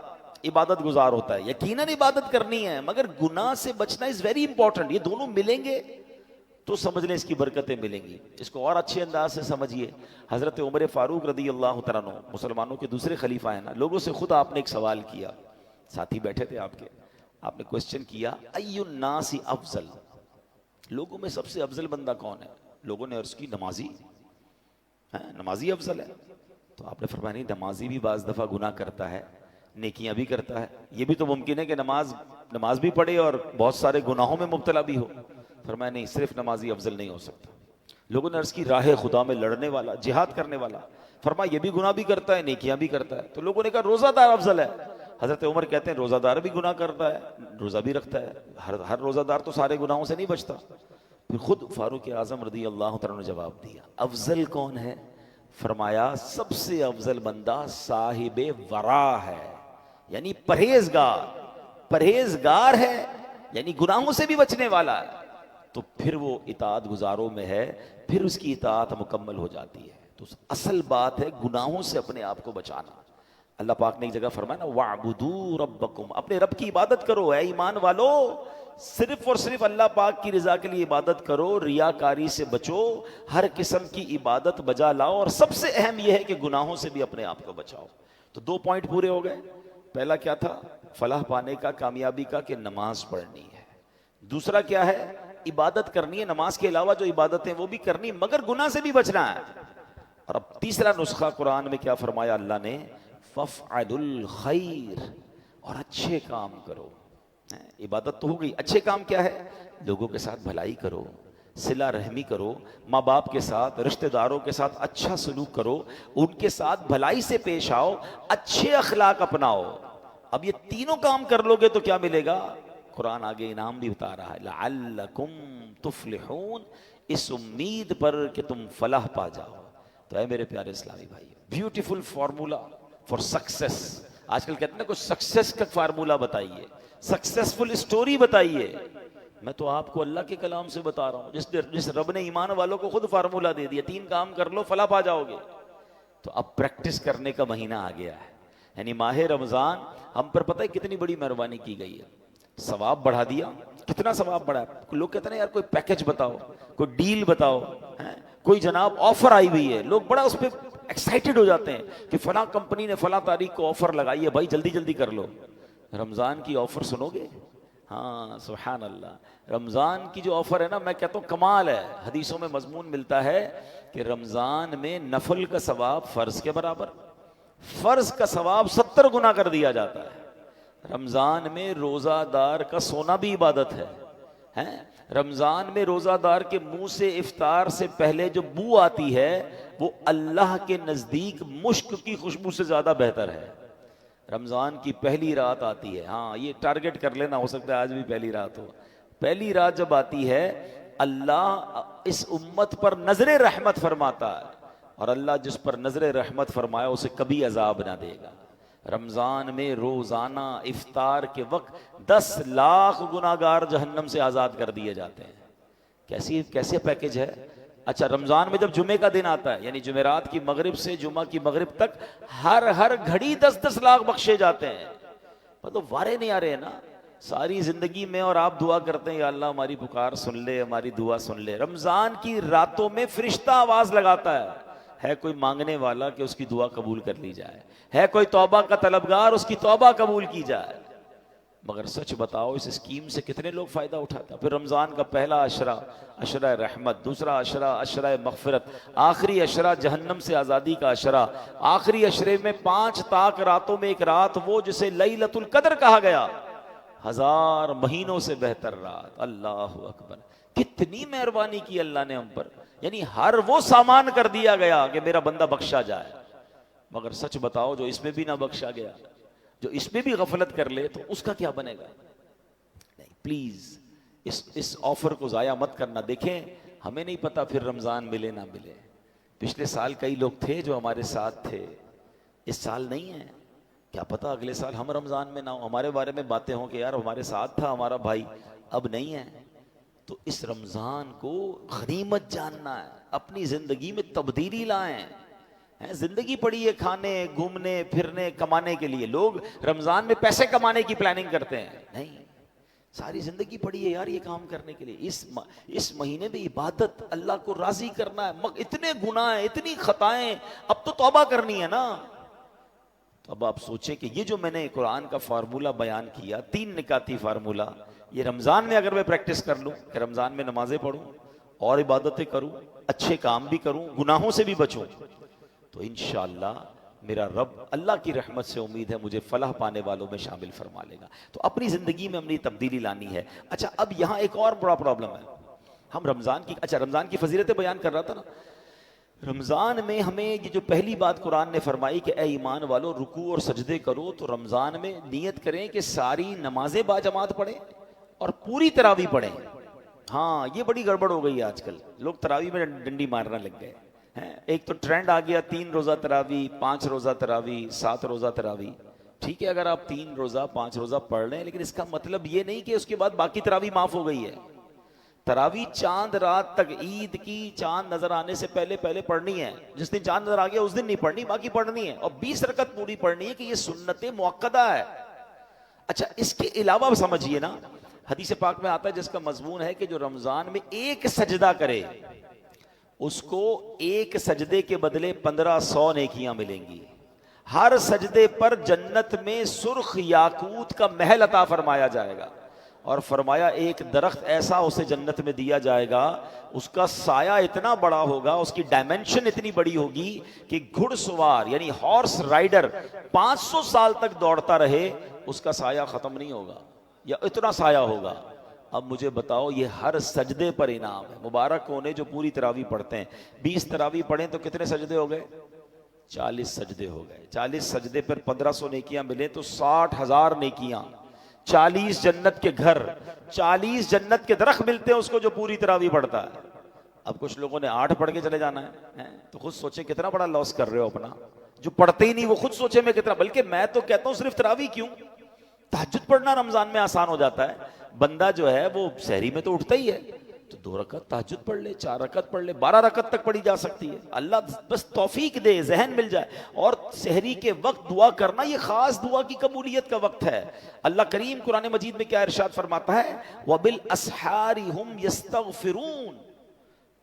Speaker 1: عبادت گزار ہوتا ہے. یقیناً عبادت کرنی ہے مگر گناہ سے بچنا از ویری امپورٹنٹ. یہ دونوں ملیں گے تو سمجھ لیں اس کی برکتیں ملیں گی. اس کو اور اچھے انداز سے سمجھیے. حضرت عمر فاروق رضی اللہ تعالیٰ عنہ مسلمانوں کے دوسرے خلیفہ ہیں نا, لوگوں سے خود آپ نے ایک سوال کیا, ساتھی بیٹھے تھے آپ کے, آپ نے کوسچن کیا ای الناس افضل, لوگوں میں سب سے افضل بندہ کون ہے؟ لوگوں نے عرض کی نمازی. نمازی افضل ہے؟ تو آپ نے فرمایا نہیں, نمازی بھی بعض دفعہ گناہ کرتا ہے, نیکیاں بھی کرتا ہے. یہ بھی تو ممکن ہے کہ نماز بھی پڑھے اور بہت سارے گناہوں میں مبتلا بھی ہو. فرمایا نہیں, صرف نمازی افضل نہیں ہو سکتا. لوگوں نے عرض کی راہ خدا میں لڑنے والا, جہاد کرنے والا. فرمایا یہ بھی گناہ بھی کرتا ہے, نیکیاں بھی کرتا ہے. تو لوگوں نے کہا روزہ دار افضل ہے. حضرت عمر کہتے ہیں روزہ دار بھی گناہ کرتا ہے, روزہ بھی رکھتا ہے, ہر روزہ دار تو سارے گناہوں سے نہیں بچتا. پھر خود فاروق اعظم رضی اللہ تعالیٰ نے جواب دیا, افضل کون ہے؟ فرمایا سب سے افضل بندہ صاحب ورع ہے, یعنی پرہیزگار ہے, یعنی گناہوں سے بھی بچنے والا ہے. تو پھر وہ اطاعت گزاروں میں ہے, پھر اس کی اطاعت مکمل ہو جاتی ہے. تو اصل بات ہے گناہوں سے اپنے آپ کو بچانا. اللہ پاک نے ایک جگہ فرمایا نا, وَاعْبُدُوا رَبَّكُمْ, اپنے رب کی عبادت کرو. اے ایمان والو صرف اور صرف اللہ پاک کی رضا کے لیے عبادت کرو, ریاکاری سے بچو, ہر قسم کی عبادت بجا لاؤ, اور سب سے اہم یہ ہے کہ گناہوں سے بھی اپنے آپ کو بچاؤ. تو 2 پوائنٹ پورے ہو گئے. پہلا کیا تھا؟ فلاح پانے کا, کامیابی کا, کہ نماز پڑھنی ہے. دوسرا کیا ہے؟ عبادت کرنی ہے, نماز کے علاوہ جو عبادتیں وہ بھی کرنی, مگر گناہ سے بھی بچنا ہے. اور اب تیسرا نسخہ قرآن میں کیا فرمایا اللہ نے, فَافْعَلُوا الْخَيْرَ, اور اچھے کام کرو. عبادت تو ہو گئی, اچھے کام کیا ہے؟ لوگوں کے ساتھ بھلائی کرو, صلہ رحمی کرو, ماں باپ کے ساتھ, رشتہ داروں کے ساتھ اچھا سلوک کرو, ان کے ساتھ بھلائی سے پیش آؤ, اچھے اخلاق اپناؤ. اب یہ تینوں کام کر لو گے تو کیا ملے گا؟ قرآن آگے انعام بھی بتا رہا ہے, لعلکم تفلحون, اس امید پر کہ تم فلاح پا جاؤ. تو اے میرے پیارے اسلامی بھائی, بیوٹیفل فارمولا فار سکسیس. آج کل کہتے ہیں نا کچھ سکسیس کا فارمولا بتائیے, سکسیسفل اسٹوری بتائیے. میں تو آپ کو اللہ کے کلام سے بتا رہا ہوں, جس رب نے ایمان والوں کو خود فارمولا دے دیا, 3 کام کر لو فلاح پا جاؤ گے. تو اب پریکٹس کرنے کا مہینہ آ گیا ہے, یعنی ماہ رمضان ہم پر پتہ ہے کتنی بڑی مہربانی کی گئی ہے. ثواب بڑھا دیا. کتنا ثواب بڑھا ہے؟ لوگ کہتے ہیں یار کوئی پیکج بتاؤ, کوئی ڈیل بتاؤ, کوئی جناب آفر آئی ہوئی ہے. لوگ بڑا اس پہ ایکسائٹڈ ہو جاتے ہیں کہ فلاں کمپنی نے فلاں تاریخ کو آفر لگائی ہے, بھائی جلدی جلدی کر لو. رمضان کی آفر سنو گے؟ ہاں سبحان اللہ, رمضان کی جو آفر ہے نا, میں کہتا ہوں کمال ہے. حدیثوں میں مضمون ملتا ہے کہ رمضان میں نفل کا ثواب فرض کے برابر, فرض کا ثواب 70 گنا کر دیا جاتا ہے. رمضان میں روزہ دار کا سونا بھی عبادت ہے. رمضان میں روزہ دار کے منہ سے افطار سے پہلے جو بو آتی ہے وہ اللہ کے نزدیک مشک کی خوشبو سے زیادہ بہتر ہے. رمضان کی پہلی رات آتی ہے, ہاں یہ ٹارگٹ کر لینا, ہو سکتا ہے آج بھی پہلی رات ہو. پہلی رات جب آتی ہے اللہ اس امت پر نظر رحمت فرماتا ہے, اور اللہ جس پر نظر رحمت فرمایا اسے کبھی عذاب نہ دے گا. رمضان میں روزانہ افطار کے وقت 10 لاکھ گناہگار جہنم سے آزاد کر دیے جاتے ہیں. کیسے پیکج ہے؟ اچھا رمضان میں جب جمعے کا دن آتا ہے یعنی جمعرات کی مغرب سے جمعہ کی مغرب تک ہر گھڑی 10-10 لاکھ بخشے جاتے ہیں. مطلب وارے نہیں آ رہے ہیں نا ساری زندگی میں, اور آپ دعا کرتے ہیں یا اللہ ہماری پکار سن لے, ہماری دعا سن لے. رمضان کی راتوں میں فرشتہ آواز لگاتا ہے کوئی مانگنے والا کہ اس کی دعا قبول کر لی جائے, ہے کوئی توبہ کا طلبگار اس کی توبہ قبول کی جائے. مگر سچ بتاؤ اس اسکیم سے کتنے لوگ فائدہ اٹھاتا. پھر رمضان کا پہلا عشرہ عشرہ رحمت, دوسرا عشرہ عشرہ مغفرت, آخری عشرہ جہنم سے آزادی کا عشرہ, آخری عشرے میں 5 طاق راتوں میں ایک رات وہ جسے لیلۃ القدر کہا گیا, 1000 مہینوں سے بہتر رات. اللہ اکبر, کتنی مہربانی کی اللہ نے ہم پر. یعنی ہر وہ سامان کر دیا گیا کہ میرا بندہ بخشا جائے. مگر سچ بتاؤ جو اس میں بھی نہ بخشا گیا, جو اس میں بھی غفلت کر لے تو اس کا کیا بنے گا. نہیں پلیز اس آفر کو ضائع مت کرنا. دیکھیں ہمیں نہیں پتا پھر رمضان ملے نہ ملے. پچھلے سال کئی لوگ تھے جو ہمارے ساتھ تھے, اس سال نہیں ہے. کیا پتا اگلے سال ہم رمضان میں نہ ہو, ہمارے بارے میں باتیں ہوں کہ یار ہمارے ساتھ تھا ہمارا بھائی اب نہیں ہے. تو اس رمضان کو غنیمت جاننا ہے, اپنی زندگی میں تبدیلی لائیں. زندگی پڑی ہے کھانے گھومنے پھرنے کمانے کے لیے. لوگ رمضان میں پیسے کمانے کی پلاننگ کرتے ہیں, نہیں, ساری زندگی پڑی ہے یار یہ کام کرنے کے لیے. اس مہینے میں عبادت, اللہ کو راضی کرنا ہے. اتنے گناہ ہیں, اتنی خطائیں, اب تو توبہ کرنی ہے نا. تو اب آپ سوچیں کہ یہ جو میں نے قرآن کا فارمولہ بیان کیا, 3 نکاتی فارمولہ, یہ رمضان میں اگر میں پریکٹس کر لوں کہ رمضان میں نمازیں پڑھوں اور عبادتیں کروں, اچھے کام بھی کروں, گناہوں سے بھی بچوں, تو انشاءاللہ میرا رب اللہ کی رحمت سے امید ہے مجھے فلاح پانے والوں میں شامل فرما لے گا. تو اپنی زندگی میں ہم نے تبدیلی لانی ہے. اچھا اب یہاں ایک اور بڑا پرابلم ہے. ہم رمضان کی فضیلتیں بیان کر رہا تھا نا. رمضان میں ہمیں یہ جو پہلی بات قرآن نے فرمائی کہ اے ایمان والو رکوع اور سجدے کرو, تو رمضان میں نیت کریں کہ ساری نمازیں با جماعت پڑھیں اور پوری تراویح پڑھیں. ہاں یہ بڑی گڑبڑ ہو گئی ہے آج کل, لوگ تراویح میں ڈنڈی مارنا لگ گئے. ایک تو ٹرینڈ آ گیا 3 روزہ تراویح, 5 روزہ تراویح, 7 روزہ تراویح. ٹھیک ہے اگر آپ 3 روزہ 5 روزہ پڑھ لیں, لیکن اس کا مطلب یہ نہیں کہ اس کے بعد باقی تراویح معاف ہو گئی ہے. تراویح چاند رات تک, عید کی چاند نظر آنے سے پہلے پڑھنی ہے. جس دن چاند نظر آ گیا اس دن نہیں پڑھنی, باقی پڑھنی ہے. اور 20 رکعت پوری پڑھنی ہے کہ یہ سنت مؤکدہ ہے. اچھا اس کے علاوہ سمجھیے نا, حدیث پاک میں آتا ہے جس کا مضمون ہے کہ جو رمضان میں ایک سجدہ کرے اس کو ایک سجدے کے بدلے 1500 نیکیاں ملیں گی. ہر سجدے پر جنت میں سرخ یاقوت کا محل عطا فرمایا جائے گا, اور فرمایا ایک درخت ایسا اسے جنت میں دیا جائے گا, اس کا سایہ اتنا بڑا ہوگا, اس کی ڈائمنشن اتنی بڑی ہوگی کہ گھڑ سوار یعنی ہارس رائڈر 500 سال تک دوڑتا رہے اس کا سایہ ختم نہیں ہوگا, یا اتنا سایہ ہوگا. اب مجھے بتاؤ یہ ہر سجدے پر انعام ہے. مبارک کونے جو پوری تراویح پڑھتے ہیں, 20 تراویح پڑھیں تو کتنے سجدے ہو گئے, 40 سجدے ہو گئے. 40 سجدے پر 1500 نیکیاں ملیں تو 60,000 نیکیاں. 40 جنت کے گھر, 40 جنت کے درخت ملتے ہیں اس کو جو پوری تراویح پڑھتا ہے. اب کچھ لوگوں نے 8 پڑھ کے چلے جانا ہے, تو خود سوچیں کتنا بڑا لاس کر رہے ہو اپنا. جو پڑھتے ہی نہیں وہ خود سوچیں میں کتنا, بلکہ میں تو کہتا ہوں صرف تراویح کیوں, تہجد پڑھنا رمضان میں آسان ہو جاتا ہے. بندہ جو ہے وہ سحری میں تو اٹھتا ہی ہے, تو 2 رکعت تہجد پڑھ لے, 4 رکعت پڑھ لے, 12 رکعت تک پڑھی جا سکتی ہے. اللہ بس توفیق دے, ذہن مل جائے. اور سحری کے وقت دعا کرنا یہ خاص دعا کی قبولیت کا وقت ہے. اللہ کریم قرآن مجید میں کیا ارشاد فرماتا ہے, وَبِالْأَسْحَارِ هُمْ يَسْتَغْفِرُونَ,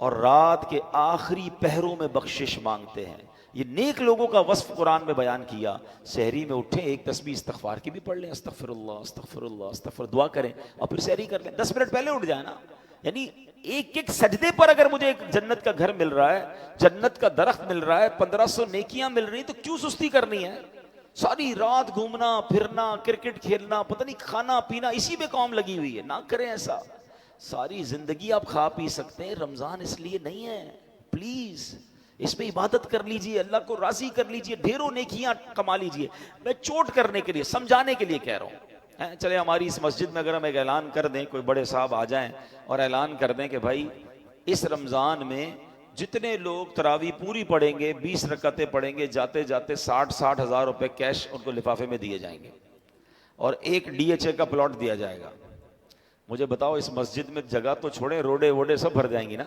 Speaker 1: اور رات کے آخری پہروں میں بخشش مانگتے ہیں. یہ نیک لوگوں کا وصف قرآن میں بیان کیا. سحری میں اٹھیں, ایک تسبیح استغفار کی بھی پڑھ لیں, استغفر اللہ استغفر اللہ استغفر, دعا کریں, اور پھر سحری کر لیں. 10 منٹ پہلے اٹھ جائیں نا. یعنی ایک ایک سجدے پر اگر مجھے ایک جنت کا گھر مل رہا ہے, جنت کا درخت مل رہا ہے, 1500 نیکیاں مل رہی, تو کیوں سستی کرنی ہے. ساری رات گھومنا پھرنا, کرکٹ کھیلنا, پتہ نہیں کھانا پینا, اسی میں قوم لگی ہوئی ہے. نہ کریں ایسا. ساری زندگی آپ کھا پی سکتے ہیں, رمضان اس لیے نہیں ہے. پلیز اس میں عبادت کر لیجئے, اللہ کو راضی کر لیجئے, ڈھیروں نیکیاں کما لیجئے. میں چوٹ کرنے کے لیے, سمجھانے کے لیے کہہ رہا ہوں. چلے ہماری اس مسجد میں اگر ہم ایک اعلان کر دیں, کوئی بڑے صاحب آ جائیں اور اعلان کر دیں کہ بھائی اس رمضان میں جتنے لوگ تراویح پوری پڑھیں گے, 20 رکعتیں پڑھیں گے, جاتے جاتے 60 ہزار روپے کیش ان کو لفافے میں دیے جائیں گے, اور ایک DHA کا پلاٹ دیا جائے گا. مجھے بتاؤ اس مسجد میں جگہ تو چھوڑیں, روڈے ووڈے سب بھر جائیں گی نا.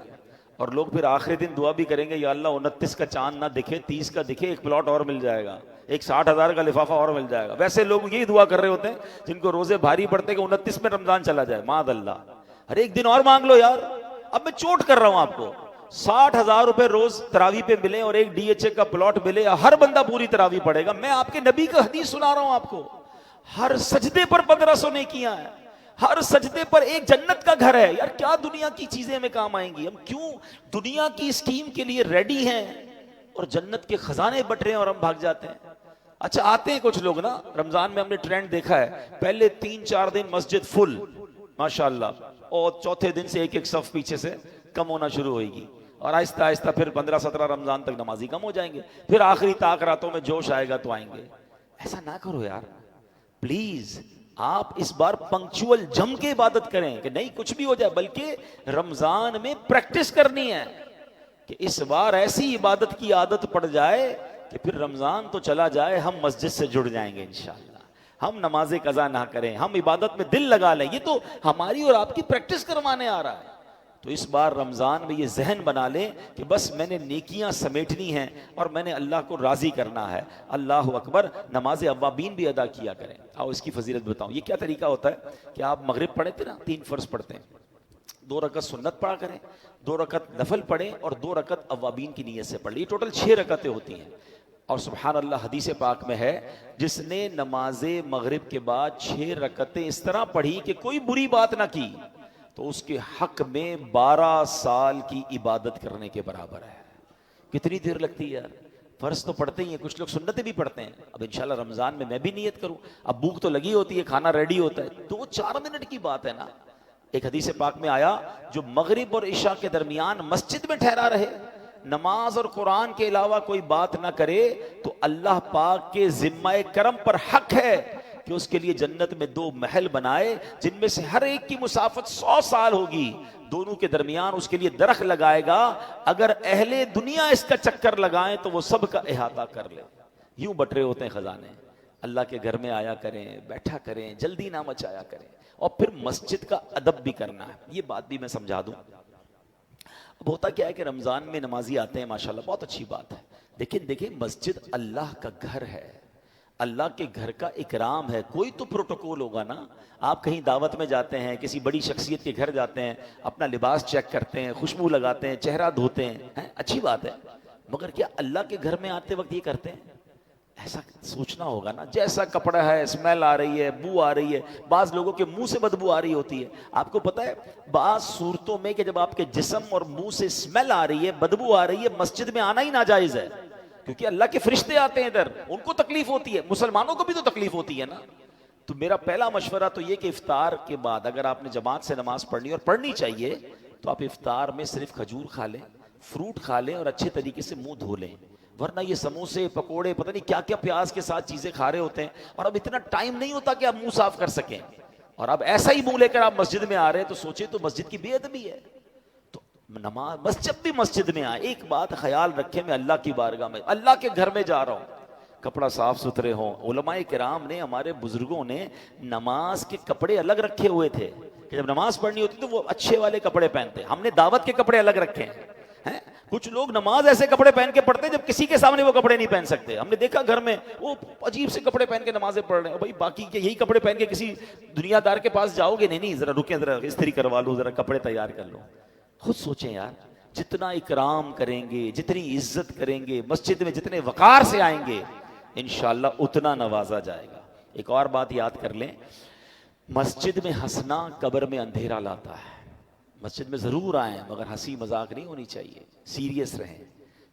Speaker 1: اور لوگ پھر آخری دن دعا بھی کریں گے یا اللہ 29 کا چاند نہ دکھے 30 کا دکھے ایک پلاٹ اور مل جائے گا, ایک 60,000 کا لفافہ اور مل جائے گا. ویسے لوگ یہی دعا کر رہے ہوتے ہیں جن کو روزے بھاری پڑتے کہ 29 میں رمضان چلا جائے. معاذ اللہ, ہر ایک دن اور مانگ لو یار. اب میں چوٹ کر رہا ہوں آپ کو, 60,000 روپے روز تراویح پہ ملے اور ایک ڈی ایچ اے کا پلاٹ ملے, ہر بندہ پوری تراویح پڑھے گا. میں آپ کے نبی کا حدیث سنا رہا ہوں آپ کو, ہر سجدے پر 1500 نیکیاں ہیں, ہر سجدے پر ایک جنت کا گھر ہے. یار کیا دنیا کی چیزیں ہمیں کام آئیں گی؟ ہم کیوں دنیا کی اسکیم کے لیے ریڈی ہیں اور جنت کے خزانے بٹ رہے ہیں اور ہم بھاگ جاتے ہیں. اچھا آتے ہیں کچھ لوگ نا, رمضان میں ہم نے ٹرینڈ دیکھا ہے, پہلے 3-4 دن مسجد فل ماشاءاللہ, اور چوتھے دن سے ایک ایک صف پیچھے سے کم ہونا شروع ہوئے گی, اور آہستہ آہستہ پھر 15-17 رمضان تک نمازی کم ہو جائیں گے, پھر آخری طاق راتوں میں جوش آئے گا تو آئیں گے. ایسا نہ کرو یار پلیز. آپ اس بار پنکچول جم کے عبادت کریں کہ نہیں کچھ بھی ہو جائے, بلکہ رمضان میں پریکٹس کرنی ہے کہ اس بار ایسی عبادت کی عادت پڑ جائے کہ پھر رمضان تو چلا جائے ہم مسجد سے جڑ جائیں گے انشاءاللہ. ہم نماز قضا نہ کریں, ہم عبادت میں دل لگا لیں. یہ تو ہماری اور آپ کی پریکٹس کروانے آ رہا ہے. تو اس بار رمضان میں یہ ذہن بنا لیں کہ بس میں نے نیکیاں سمیٹنی ہیں اور میں نے اللہ کو راضی کرنا ہے. اللہ اکبر. نماز اوابین بھی ادا کیا کریں. آؤ اس کی فضیلت بتاؤں. یہ کیا طریقہ ہوتا ہے کہ آپ مغرب پڑھے تھے نا, 3 فرض پڑھتے ہیں, 2 رکعت سنت پڑھا کریں, 2 رکعت نفل پڑھیں اور 2 رکعت اوابین کی نیت سے پڑھ لی. ٹوٹل 6 رکعتیں ہوتی ہیں. اور سبحان اللہ حدیث پاک میں ہے, جس نے نماز مغرب کے بعد 6 رکعتیں اس طرح پڑھی کہ کوئی بری بات نہ کی تو اس کے حق میں 12 سال کی عبادت کرنے کے برابر ہے. کتنی دیر لگتی ہے یار؟ فرض تو پڑھتے ہی ہیں, کچھ لوگ سنتیں بھی پڑھتے ہیں. اب انشاءاللہ رمضان میں بھی نیت کروں. اب بھوک تو لگی ہوتی ہے, کھانا ریڈی ہوتا ہے, 2-4 منٹ کی بات ہے نا. ایک حدیث پاک میں آیا, جو مغرب اور عشاء کے درمیان مسجد میں ٹھہرا رہے, نماز اور قرآن کے علاوہ کوئی بات نہ کرے, تو اللہ پاک کے ذمہ کرم پر حق ہے کہ اس کے لیے جنت میں 2 محل بنائے جن میں سے ہر ایک کی مسافت 100 سال ہوگی. دونوں کے درمیان اس کے لیے درخت لگائے گا. اگر اہل دنیا اس کا چکر لگائیں تو وہ سب کا احاطہ کر لے. یوں بٹ رہے ہوتے ہیں خزانے. اللہ کے گھر میں آیا کریں, بیٹھا کریں, جلدی نہ مچایا کریں, اور پھر مسجد کا ادب بھی کرنا ہے. یہ بات بھی میں سمجھا دوں. اب ہوتا کیا ہے کہ رمضان میں نمازی آتے ہیں ماشاءاللہ, بہت اچھی بات ہے, لیکن دیکھیں مسجد اللہ کا گھر ہے, اللہ کے گھر کا اکرام ہے. کوئی تو پروٹوکول ہوگا نا. آپ کہیں دعوت میں جاتے ہیں, کسی بڑی شخصیت کے گھر جاتے ہیں, اپنا لباس چیک کرتے ہیں, خوشبو لگاتے ہیں, چہرہ دھوتے ہیں, اچھی بات ہے, مگر کیا اللہ کے گھر میں آتے وقت یہ کرتے ہیں؟ ایسا سوچنا ہوگا نا. جیسا کپڑا ہے, اسمیل آ رہی ہے, بو آ رہی ہے, بعض لوگوں کے منہ سے بدبو آ رہی ہوتی ہے. آپ کو پتا ہے بعض صورتوں میں کہ جب آپ کے جسم اور منہ سے اسمیل آ رہی ہے, بدبو آ رہی ہے, مسجد میں آنا ہی ناجائز ہے, کیونکہ اللہ کے فرشتے آتے ہیں ادھر, ان کو تکلیف ہوتی ہے, مسلمانوں کو بھی تو تکلیف ہوتی ہے نا. تو میرا پہلا مشورہ تو یہ کہ افطار کے بعد اگر آپ نے جماعت سے نماز پڑھنی اور پڑھنی چاہیے تو آپ افطار میں صرف کھجور کھا لیں, فروٹ کھا لیں اور اچھے طریقے سے منہ دھو لیں. ورنہ یہ سموسے, پکوڑے, پتہ نہیں کیا کیا پیاز کے ساتھ چیزیں کھا رہے ہوتے ہیں, اور اب اتنا ٹائم نہیں ہوتا کہ آپ منہ صاف کر سکیں, اور اب ایسا ہی منہ لے کر آپ مسجد میں آ رہے ہیں تو سوچیں تو مسجد کی بے ادبی ہے. نماز بس جب بھی مسجد میں آئے ایک بات خیال رکھیں, میں اللہ کی بارگاہ میں, اللہ کے گھر میں جا رہا ہوں, کپڑا صاف ستھرے ہوں. علماء کرام نے, ہمارے بزرگوں نے نماز کے کپڑے الگ رکھے ہوئے تھے کہ جب نماز پڑھنی ہوتی تو وہ اچھے والے کپڑے پہنتے. ہم نے دعوت کے کپڑے الگ رکھے ہیں. کچھ لوگ نماز ایسے کپڑے پہن کے پڑھتے ہیں جب کسی کے سامنے وہ کپڑے نہیں پہن سکتے. ہم نے دیکھا گھر میں وہ عجیب سے کپڑے پہن کے نمازیں پڑھ رہے ہیں. بھائی باقی کے یہی کپڑے پہن کے کسی دنیا دار کے پاس جاؤ گے, نہیں ذرا رکیں, ذرا استری کروا لو, ذرا کپڑے تیار کر لو. خود سوچیں یار, جتنا اکرام کریں گے, جتنی عزت کریں گے, مسجد میں جتنے وقار سے آئیں گے, انشاءاللہ اتنا نوازا جائے گا. ایک اور بات یاد کر لیں, مسجد میں ہنسنا قبر میں اندھیرا لاتا ہے. مسجد میں ضرور آئیں مگر ہنسی مذاق نہیں ہونی چاہیے, سیریس رہیں.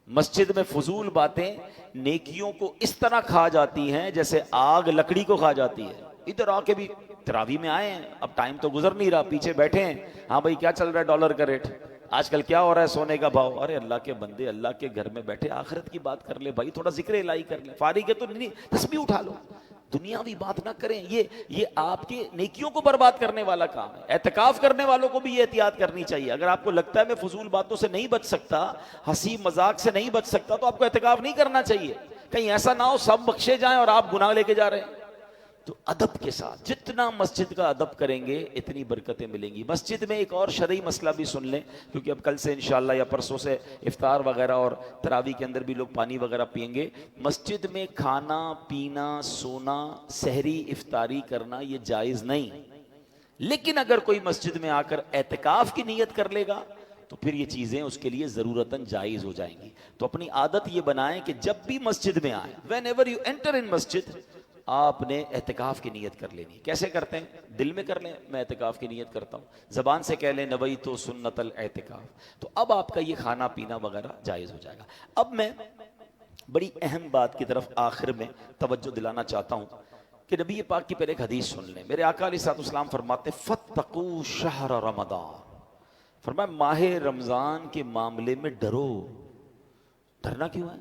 Speaker 1: مسجد میں فضول باتیں نیکیوں کو اس طرح کھا جاتی ہیں جیسے آگ لکڑی کو کھا جاتی ہے. ادھر آ کے بھی تراویح میں آئے ہیں, اب ٹائم تو گزر نہیں رہا, پیچھے بیٹھے ہیں, ہاں بھائی کیا چل رہا ہے ڈالر کا ریٹ, آج کل کیا ہو رہا ہے سونے کا بھاؤ. ارے اللہ کے بندے, اللہ کے گھر میں بیٹھے آخرت کی بات کر لے بھائی, تھوڑا ذکر الہی کر لے. فارغ ہے تو نہیں, تسبیح اٹھا لو, دنیاوی بات نہ کریں. یہ آپ کے نیکیوں کو برباد کرنے والا کام ہے. اعتکاف کرنے والوں کو بھی یہ احتیاط کرنی چاہیے. اگر آپ کو لگتا ہے میں فضول باتوں سے نہیں بچ سکتا, ہنسی مذاق سے نہیں بچ سکتا, تو آپ کو اعتکاف نہیں کرنا چاہیے. کہیں ایسا نہ ہو سب بخشے جائیں اور آپ گناہ لے کے جا رہے ہیں. تو ادب کے ساتھ جتنا مسجد کا ادب کریں گے اتنی برکتیں ملیں گی. مسجد میں ایک اور شرعی مسئلہ بھی سن لیں, کیونکہ اب کل سے انشاءاللہ یا پرسوں سے افطار وغیرہ اور تراویح کے اندر بھی لوگ پانی وغیرہ پئیں گے. مسجد میں کھانا پینا سونا سحری افطاری کرنا یہ جائز نہیں, لیکن اگر کوئی مسجد میں آ کر اعتکاف کی نیت کر لے گا تو پھر یہ چیزیں اس کے لیے ضرورتاً جائز ہو جائیں گی. تو اپنی عادت یہ بنائیں کہ جب بھی مسجد میں آئیں, when ever you enter in مسجد, آپ نے اعتکاف کی نیت کر لینی. کیسے کرتے ہیں؟ دل میں کر لیں میں اعتکاف کی نیت کرتا ہوں, زبان سے کہہ لیں نویت سنت الاعتکاف, تو اب آپ کا یہ کھانا پینا وغیرہ جائز ہو جائے گا. اب میں بڑی اہم بات کی طرف آخر میں توجہ دلانا چاہتا ہوں کہ نبی پاک کی پہلے ایک حدیث سن لیں. میرے آقا علیہ الصلوۃ والسلام فرماتے ہیں فاتقوا شہر رمضان, فرمایا ماہ رمضان کے معاملے میں ڈرو. ڈرنا کیوں ہے؟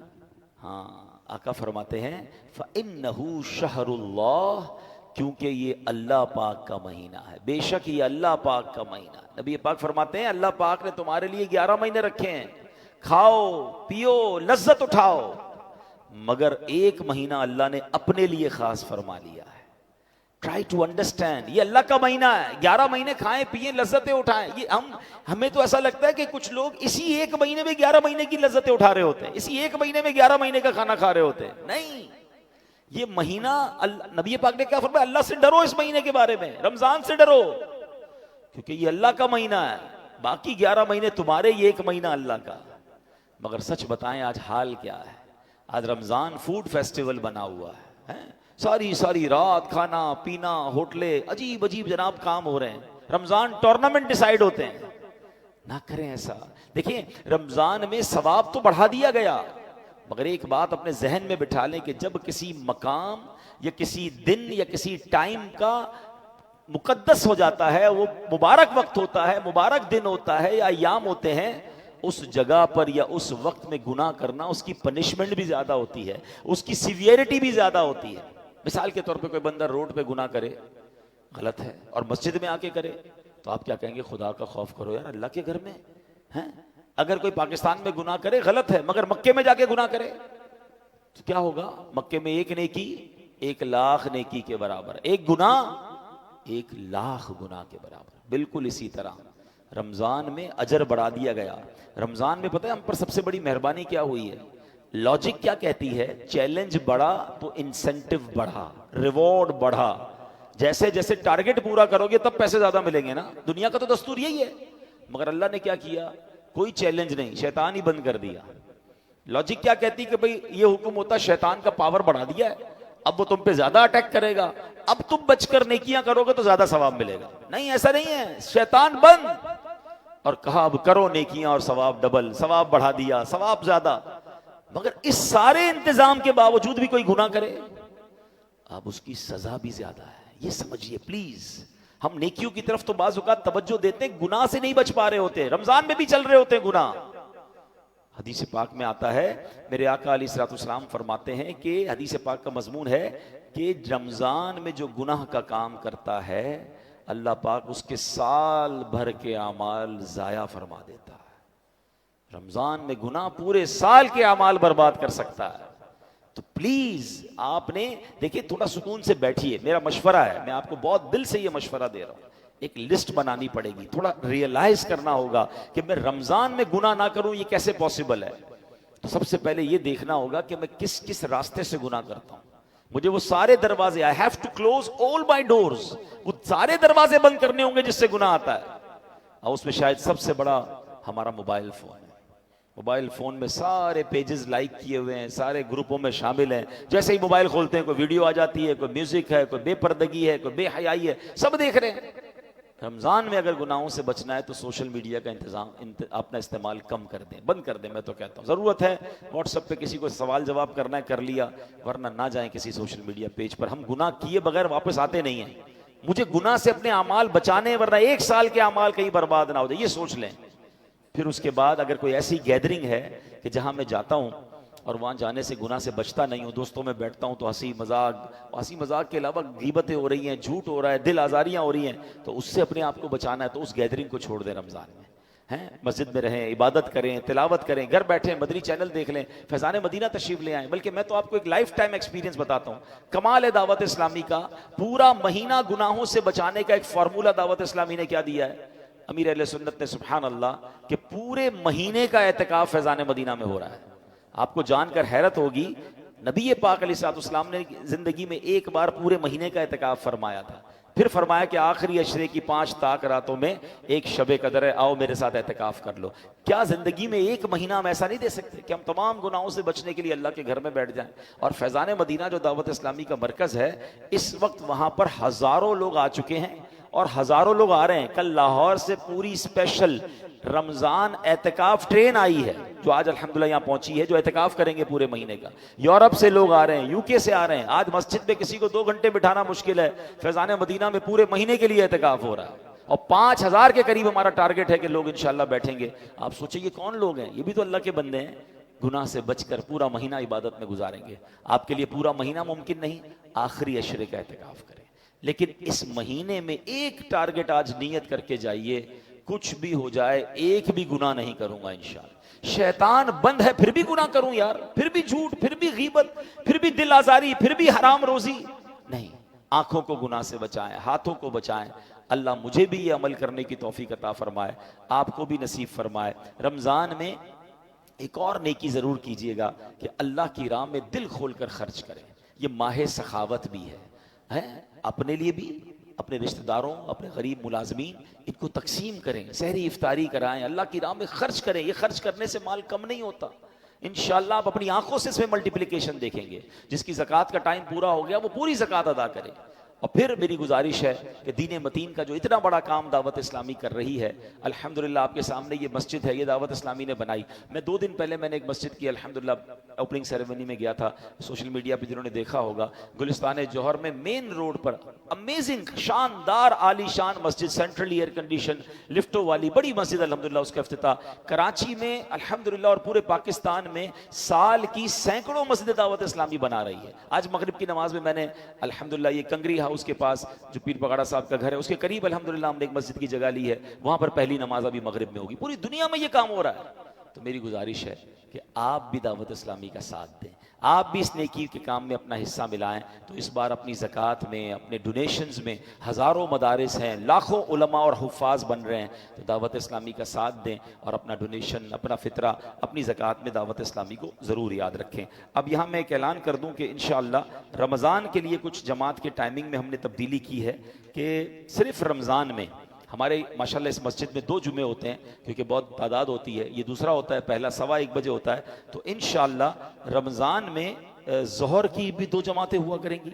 Speaker 1: ہاں, آقا فرماتے ہیں فَإِنَّهُ شَهْرُ اللَّهِ, کیونکہ یہ اللہ پاک کا مہینہ ہے, بے شک یہ اللہ پاک کا مہینہ ہے. نبی پاک فرماتے ہیں اللہ پاک نے تمہارے لیے 11 مہینے رکھے ہیں, کھاؤ پیو لذت اٹھاؤ, مگر ایک مہینہ اللہ نے اپنے لیے خاص فرما لیا ہے. ٹرائی ٹو انڈرسٹینڈ, یہ اللہ کا مہینہ ہے, 11 مہینے کھائیں پیئیں لذتیں اٹھائیں. یہ ہمیں تو ایسا لگتا ہے کہ کچھ لوگ اسی ایک مہینے میں 11 مہینے کی لذتیں اٹھا رہے ہوتے ہیں, اسی ایک مہینے میں 11 مہینے کا کھانا کھا رہے ہوتے ہیں. نہیں, یہ مہینہ نبی پاک نے کیا فرمایا, اللہ سے ڈرو اس مہینے کے بارے میں, رمضان سے ڈرو, کیونکہ یہ اللہ کا مہینہ ہے. باقی 11 مہینے تمہارے, یہ ایک مہینہ اللہ کا. مگر سچ بتائیں آج حال کیا ہے؟ آج رمضان فوڈ فیسٹیول بنا ہوا ہے, ساری رات کھانا پینا, ہوٹلیں, عجیب عجیب جناب کام ہو رہے ہیں. رمضان ٹورنامنٹ ڈیسائیڈ ہوتے ہیں. نہ کریں ایسا. دیکھیں رمضان میں ثواب تو بڑھا دیا گیا, مگر ایک بات اپنے ذہن میں بٹھا لیں کہ جب کسی مقام یا کسی دن یا کسی ٹائم کا مقدس ہو جاتا ہے, وہ مبارک وقت ہوتا ہے, مبارک دن ہوتا ہے یا ایام ہوتے ہیں, اس جگہ پر یا اس وقت میں گناہ کرنا, اس کی پنشمنٹ بھی زیادہ ہوتی ہے, اس کی سیویرٹی بھی زیادہ ہوتی ہے. مثال کے طور پہ کوئی بندہ روڈ پہ گناہ کرے, غلط ہے, اور مسجد میں آ کے کرے, تو آپ کیا کہیں گے؟ خدا کا خوف کرو یار, اللہ کے گھر میں ہیں. اگر کوئی پاکستان میں گناہ کرے غلط ہے, مگر مکے میں جا کے گناہ کرے تو کیا ہوگا؟ مکے میں ایک نیکی 1,00,000 نیکی کے برابر, ایک گناہ 1,00,000 گناہ کے برابر. بالکل اسی طرح رمضان میں اجر بڑھا دیا گیا. رمضان میں پتہ ہے ہم پر سب سے بڑی مہربانی کیا ہوئی ہے؟ لاجک کیا کہتی ہے؟ چیلنج بڑھا تو انسینٹیو بڑھا, ریوارڈ بڑھا. جیسے جیسے ٹارگٹ پورا کرو گے تب پیسے زیادہ ملیں گے نا. دنیا کا تو دستور یہی ہے, مگر اللہ نے کیا کیا؟ کوئی چیلنج نہیں, شیطان ہی بند کر دیا. لاجک کیا کہتی کہ بھئی یہ حکم ہوتا, شیطان کا پاور بڑھا دیا ہے, اب وہ تم پہ زیادہ اٹیک کرے گا, اب تم بچ کر نیکیاں کرو گے تو زیادہ ثواب ملے گا. نہیں, ایسا نہیں ہے, شیطان بند, اور کہا اب کرو نیکیاں اور ثواب ڈبل, ثواب بڑھا دیا, ثواب زیادہ. مگر اس سارے انتظام کے باوجود بھی کوئی گناہ کرے, اب اس کی سزا بھی زیادہ ہے. یہ سمجھیے پلیز. ہم نیکیوں کی طرف تو بعض اوقات توجہ دیتے ہیں, گناہ سے نہیں بچ پا رہے ہوتے, رمضان میں بھی چل رہے ہوتے ہیں گناہ. حدیث پاک میں آتا ہے, میرے آقا علیہ الصلوۃ والسلام فرماتے ہیں کہ حدیث پاک کا مضمون ہے کہ رمضان میں جو گناہ کا کام کرتا ہے, اللہ پاک اس کے سال بھر کے اعمال ضائع فرما دیتا ہے. رمضان میں گناہ پورے سال کے اعمال برباد کر سکتا ہے. تو پلیز آپ نے دیکھیں, تھوڑا سکون سے بیٹھیے, میرا مشورہ ہے, میں آپ کو بہت دل سے یہ مشورہ دے رہا ہوں. ایک لسٹ بنانی پڑے گی, تھوڑا ریئلائز کرنا ہوگا کہ میں رمضان میں گناہ نہ کروں, یہ کیسے پاسبل ہے. تو سب سے پہلے یہ دیکھنا ہوگا کہ میں کس کس راستے سے گناہ کرتا ہوں. مجھے وہ سارے دروازے, I have to close all my doors, وہ سارے دروازے بند کرنے ہوں گے جس سے گناہ آتا ہے. اور اس میں شاید سب سے بڑا ہمارا موبائل فون ہے. موبائل فون میں سارے پیجز لائک کیے ہوئے ہیں, سارے گروپوں میں شامل ہیں. جیسے ہی موبائل کھولتے ہیں کوئی ویڈیو آ جاتی ہے, کوئی میوزک ہے, کوئی بے پردگی ہے, کوئی بے حیائی ہے, سب دیکھ رہے ہیں. رمضان میں اگر گناہوں سے بچنا ہے تو سوشل میڈیا کا اپنا استعمال کم کر دیں, بند کر دیں. میں تو کہتا ہوں ضرورت ہے واٹس ایپ پہ کسی کو سوال جواب کرنا ہے کر لیا, ورنہ نہ جائیں کسی سوشل میڈیا پیج پر. ہم گناہ کیے بغیر واپس آتے نہیں ہیں. مجھے گناہ سے اپنے اعمال بچانے, ورنہ 1 سال کے اعمال کہیں برباد نہ ہو جائے, یہ سوچ لیں. پھر اس کے بعد اگر کوئی ایسی گیدرنگ ہے کہ جہاں میں جاتا ہوں اور وہاں جانے سے گناہ سے بچتا نہیں ہوں, دوستوں میں بیٹھتا ہوں تو ہنسی مذاق کے علاوہ غیبتیں ہو رہی ہیں, جھوٹ ہو رہا ہے, دل آزاریاں ہو رہی ہیں, تو اس سے اپنے آپ کو بچانا ہے تو اس گیدرنگ کو چھوڑ دیں رمضان میں. ہیں، مسجد میں رہیں، عبادت کریں، تلاوت کریں، گھر بیٹھیں مدنی چینل دیکھ لیں، فیضان مدینہ تشریف لے آئیں۔ بلکہ میں تو آپ کو ایک لائف ٹائم ایکسپیرینس بتاتا ہوں، کمال ہے دعوت اسلامی کا، پورا مہینہ گناہوں سے بچانے کا ایک فارمولہ دعوت اسلامی نے کیا دیا ہے، امیر اہل سنت نے، سبحان اللہ، کہ پورے مہینے کا اعتکاف فیضان مدینہ میں ہو رہا ہے۔ آپ کو جان کر حیرت ہوگی، نبی پاک علیہ الصلوۃ والسلام نے زندگی میں ایک بار پورے مہینے کا اعتکاف فرمایا تھا، پھر فرمایا کہ آخری عشرے کی 5 تاک راتوں میں ایک شب قدر ہے، آؤ میرے ساتھ اعتکاف کر لو۔ کیا زندگی میں ایک مہینہ ہم ایسا نہیں دے سکتے کہ ہم تمام گناہوں سے بچنے کے لیے اللہ کے گھر میں بیٹھ جائیں؟ اور فیضان مدینہ جو دعوت اسلامی کا مرکز ہے، اس وقت وہاں پر ہزاروں لوگ آ چکے ہیں اور ہزاروں لوگ آ رہے ہیں۔ کل لاہور سے پوری اسپیشل رمضان اعتکاف ٹرین آئی ہے، جو آج الحمدللہ یہاں پہنچی ہے، جو اعتکاف کریں گے پورے مہینے کا۔ یورپ سے لوگ آ رہے ہیں، UK سے آ رہے ہیں۔ آج مسجد میں کسی کو 2 گھنٹے بٹھانا مشکل ہے، فیضان مدینہ میں پورے مہینے کے لیے اعتکاف ہو رہا ہے، اور 5000 کے قریب ہمارا ٹارگٹ ہے کہ لوگ انشاءاللہ بیٹھیں گے۔ آپ سوچیں یہ کون لوگ ہیں؟ یہ بھی تو اللہ کے بندے ہیں، گناہ سے بچ کر پورا مہینہ عبادت میں گزاریں گے۔ آپ کے لیے پورا مہینہ ممکن نہیں، آخری عشرے کا اعتکاف کریں، لیکن اس مہینے میں ایک ٹارگٹ آج نیت کر کے جائیے، کچھ بھی ہو جائے ایک بھی گناہ نہیں کروں گا انشاءاللہ۔ شیطان بند ہے پھر بھی گناہ کروں یار، پھر بھی جھوٹ، پھر بھی غیبت، پھر بھی دل آزاری، پھر بھی حرام روزی نہیں۔ آنکھوں کو گناہ سے بچائیں، ہاتھوں کو بچائیں۔ اللہ مجھے بھی یہ عمل کرنے کی توفیق عطا فرمائے، آپ کو بھی نصیب فرمائے۔ رمضان میں ایک اور نیکی ضرور کیجئے گا کہ اللہ کی راہ میں دل کھول کر خرچ کریں۔ یہ ماہ سخاوت بھی ہے، اپنے لیے بھی، اپنے رشتہ داروں، اپنے غریب ملازمین، ان کو تقسیم کریں، سحری افطاری کرائیں، اللہ کی راہ میں خرچ کریں۔ یہ خرچ کرنے سے مال کم نہیں ہوتا، انشاءاللہ آپ اپنی آنکھوں سے اس میں ملٹیپلیکیشن دیکھیں گے۔ جس کی زکوٰۃ کا ٹائم پورا ہو گیا وہ پوری زکوٰۃ ادا کرے۔ اور پھر میری گزارش ہے کہ دین متین کا جو اتنا بڑا کام دعوت اسلامی کر رہی ہے، الحمدللہ آپ کے سامنے یہ مسجد ہے، یہ دعوت اسلامی نے بنائی۔ میں 2 دن پہلے میں نے ایک مسجد کی الحمدللہ اوپننگ سیریمنی میں گیا تھا، سوشل میڈیا پہ جنہوں نے دیکھا ہوگا، گلستان جوہر میں مین روڈ پر امیزنگ شاندار عالی شان مسجد، سینٹرل ایئر کنڈیشن لفٹوں والی بڑی مسجد، الحمدللہ اس کا افتتاح۔ کراچی میں الحمدللہ اور پورے پاکستان میں سال کی سینکڑوں مسجد دعوت اسلامی بنا رہی ہے۔ آج مغرب کی نماز میں میں نے الحمدللہ یہ کنگری ہاؤس کے پاس جو پیر پگاڑا صاحب کا گھر ہے اس کے قریب الحمدللہ ہم نے ایک مسجد کی جگہ لی ہے، وہاں پر پہلی نماز ابھی مغرب میں ہوگی۔ پوری دنیا میں یہ کام ہو رہا ہے، تو میری گزارش ہے کہ آپ بھی دعوت اسلامی کا ساتھ دیں، آپ بھی اس نیکی کے کام میں اپنا حصہ ملائیں۔ تو اس بار اپنی زکوٰۃ میں، اپنے ڈونیشنز میں، ہزاروں مدارس ہیں، لاکھوں علماء اور حفاظ بن رہے ہیں، تو دعوت اسلامی کا ساتھ دیں اور اپنا ڈونیشن، اپنا فطرہ، اپنی زکوٰۃ میں دعوت اسلامی کو ضرور یاد رکھیں۔ اب یہاں میں ایک اعلان کر دوں کہ انشاءاللہ رمضان کے لیے کچھ جماعت کے ٹائمنگ میں ہم نے تبدیلی کی ہے کہ صرف رمضان میں ہمارے ماشاءاللہ اس مسجد میں 2 جمعے ہوتے ہیں، کیونکہ بہت تعداد ہوتی ہے، یہ دوسرا ہوتا ہے، پہلا 1:15 بجے ہوتا ہے، تو انشاءاللہ رمضان میں ظہر کی بھی 2 جماعتیں ہوا کریں گی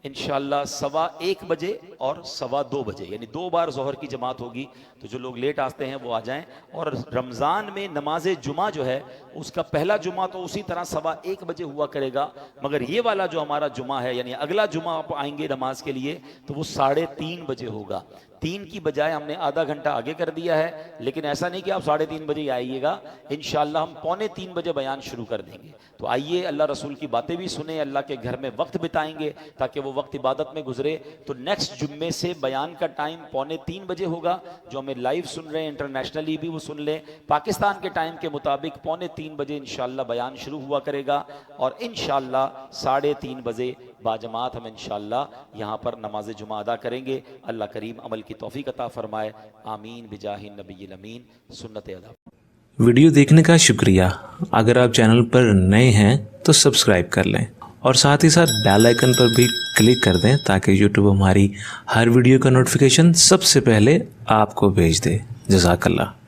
Speaker 1: انشاءاللہ، 1:15 بجے اور 2:15 بجے، یعنی 2 بار ظہر کی جماعت ہوگی۔ تو جو لوگ لیٹ آتے ہیں وہ آ جائیں۔ اور رمضان میں نماز جمعہ جو ہے اس کا پہلا جمعہ تو اسی طرح 1:15 بجے ہوا کرے گا، مگر یہ والا جو ہمارا جمعہ ہے، یعنی اگلا جمعہ آپ آئیں گے نماز کے لیے تو وہ 3:30 بجے ہوگا۔ 3 کی بجائے ہم نے آدھا گھنٹہ آگے کر دیا ہے، لیکن ایسا نہیں کہ آپ 3:30 بجے آئیے گا، انشاءاللہ ہم 2:45 بجے بیان شروع کر دیں گے۔ تو آئیے اللہ رسول کی باتیں بھی سنیں، اللہ کے گھر میں وقت بتائیں گے تاکہ وہ وقت عبادت میں گزرے۔ تو نیکسٹ جمعے سے بیان کا ٹائم 2:45 بجے ہوگا، جو ہمیں لائیو سن رہے ہیں انٹرنیشنلی بھی وہ سن لیں، پاکستان کے ٹائم کے مطابق 2:45 بجے انشاءاللہ بیان شروع ہوا کرے گا، اور انشاءاللہ 3:30 بجے باجماعت ہم انشاءاللہ یہاں پر نماز جمعہ ادا کریں گے۔ اللہ کریم عمل کی توفیق عطا فرمائے، آمین بجاہ النبی الامین۔ سنت ادا۔
Speaker 2: ویڈیو دیکھنے کا شکریہ۔ اگر آپ چینل پر نئے ہیں تو سبسکرائب کر لیں اور ساتھ ہی ساتھ بیل آئیکن پر بھی کلک کر دیں تاکہ یوٹیوب ہماری ہر ویڈیو کا نوٹیفیکیشن سب سے پہلے آپ کو بھیج دے۔ جزاک اللہ۔